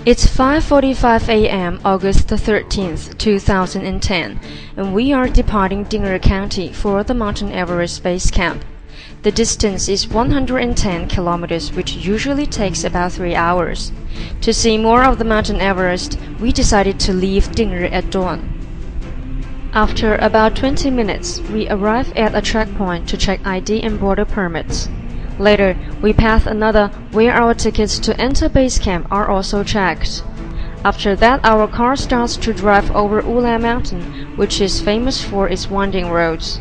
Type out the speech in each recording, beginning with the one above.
It's 5:45 a.m. August the 13th, 2010, and we are departing Ding'er County for the Mt.Everest Base Camp. The distance is 110 kilometers, which usually takes about 3 hours. To see more of the Mt.Everest, we decided to leave Ding'er at dawn. After about 20 minutes, we arrived at a checkpoint to check ID and border permits. Later, we pass another where our tickets to enter base camp are also checked. After that, our car starts to drive over Wula Mountain, which is famous for its winding roads.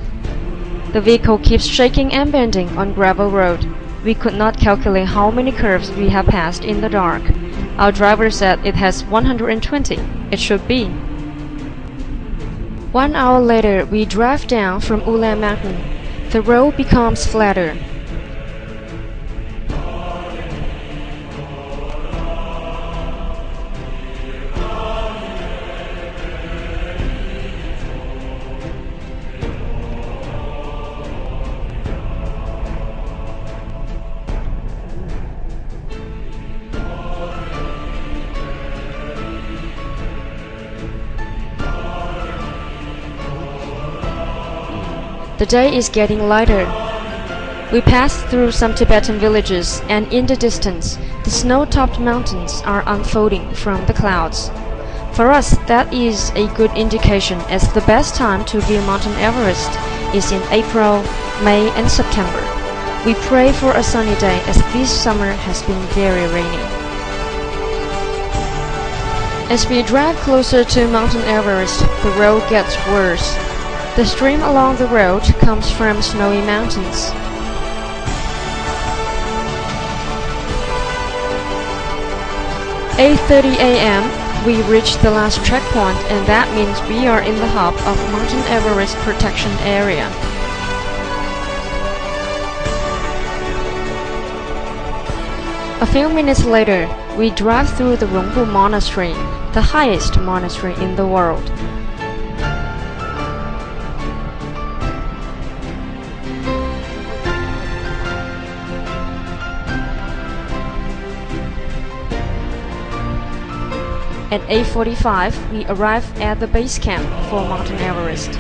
The vehicle keeps shaking and bending on gravel road. We could not calculate how many curves we have passed in the dark. Our driver said it has 120. It should be. 1 hour later, we drive down from Wula Mountain. The road becomes flatter. The day is getting lighter. We pass through some Tibetan villages, and in the distance, the snow-topped mountains are unfolding from the clouds. For us, that is a good indication, as the best time to view Mt.Everest is in April, May, and September. We pray for a sunny day, as this summer has been very rainy. As we drive closer to Mt.Everest, the road gets worse. The stream along the road comes from snowy mountains. At 8:30 a.m., we reach the last checkpoint, and that means we are in the hub of Mt.Everest Protection Area. A few minutes later, we drive through the Rongbuk Monastery, the highest monastery in the world. At 8:45, we arrive at the base camp for Mt.Everest.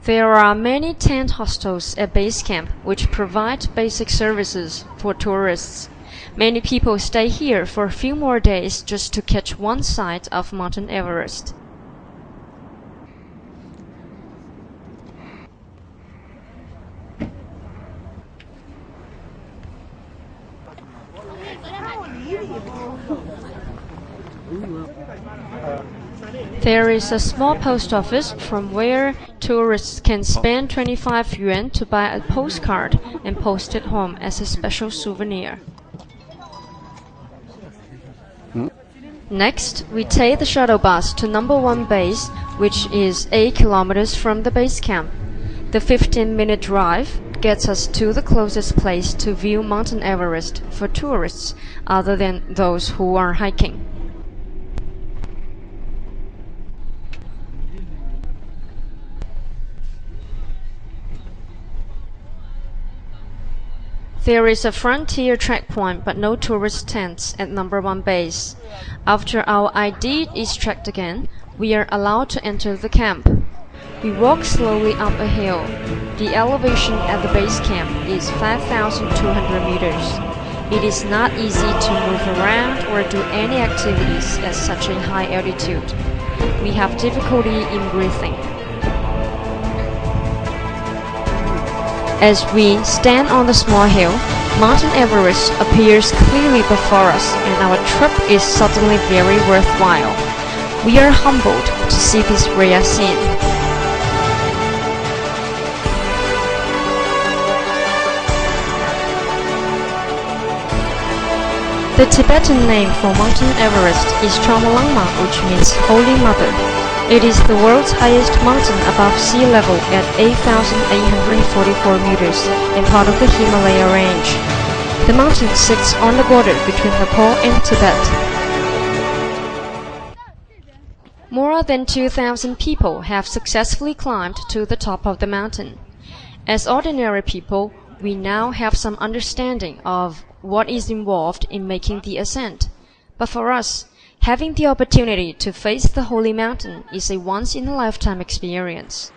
There are many tent hostels at base camp which provide basic services for tourists. Many people stay here for a few more days just to catch one sight of Mt.Everest. There is a small post office from where tourists can spend 25 yuan to buy a postcard and post it home as a special souvenir. Next, we take the shuttle bus to number 1 base, which is 8 kilometers from the base camp. The 15-minute drive gets us to the closest place to view Mt.Everest for tourists other than those who are hiking. There is a frontier checkpoint but no tourist tents at number 1 base. After our ID is checked again, we are allowed to enter the camp. We walk slowly up a hill. The elevation at the base camp is 5,200 meters. It is not easy to move around or do any activities at such a high altitude. We have difficulty in breathing. As we stand on the small hill, Mt.Everest appears clearly before us, and our trip is suddenly very worthwhile. We are humbled to see this rare scene. The Tibetan name for Mt.Everest is Chomolangma, which means Holy Mother. It is the world's highest mountain above sea level at 8,844 meters and part of the Himalaya range. The mountain sits on the border between Nepal and Tibet. More than 2,000 people have successfully climbed to the top of the mountain. As ordinary people, we now have some understanding of what is involved in making the ascent. But for us, having the opportunity to face the holy mountain is a once-in-a-lifetime experience.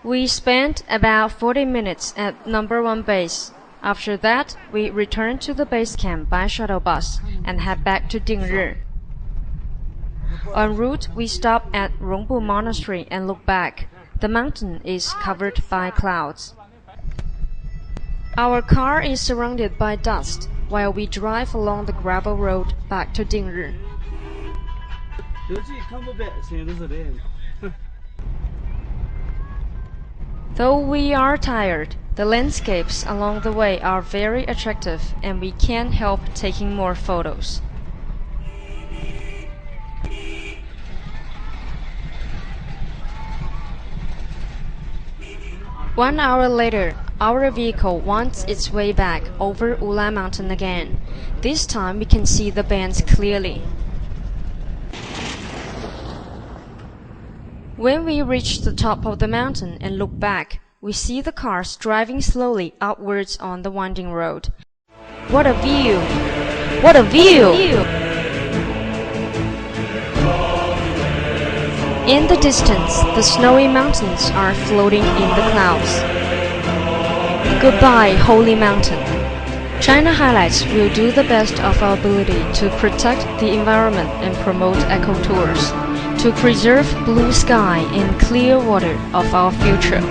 We spent about 40 minutes at number 1 base. After that, we returned to the base camp by shuttle bus and head back to Dingri. En route, we stopped at Rongbuk Monastery and looked back. The mountain is covered by clouds. Our car is surrounded by dust while we drive along the gravel road back to Dingri. Though we are tired, the landscapes along the way are very attractive and we can't help taking more photos. One hour later, our vehicle wants its way back over Wula Mountain again. This time we can see the bands clearly. When we reach the top of the mountain and look back, we see the cars driving slowly upwards on the winding road. What a view! What a view! In the distance, the snowy mountains are floating in the clouds. Goodbye, Holy Mountain. China Highlights will do the best of our ability to protect the environment and promote eco-tours, to preserve blue sky and clear water of our future.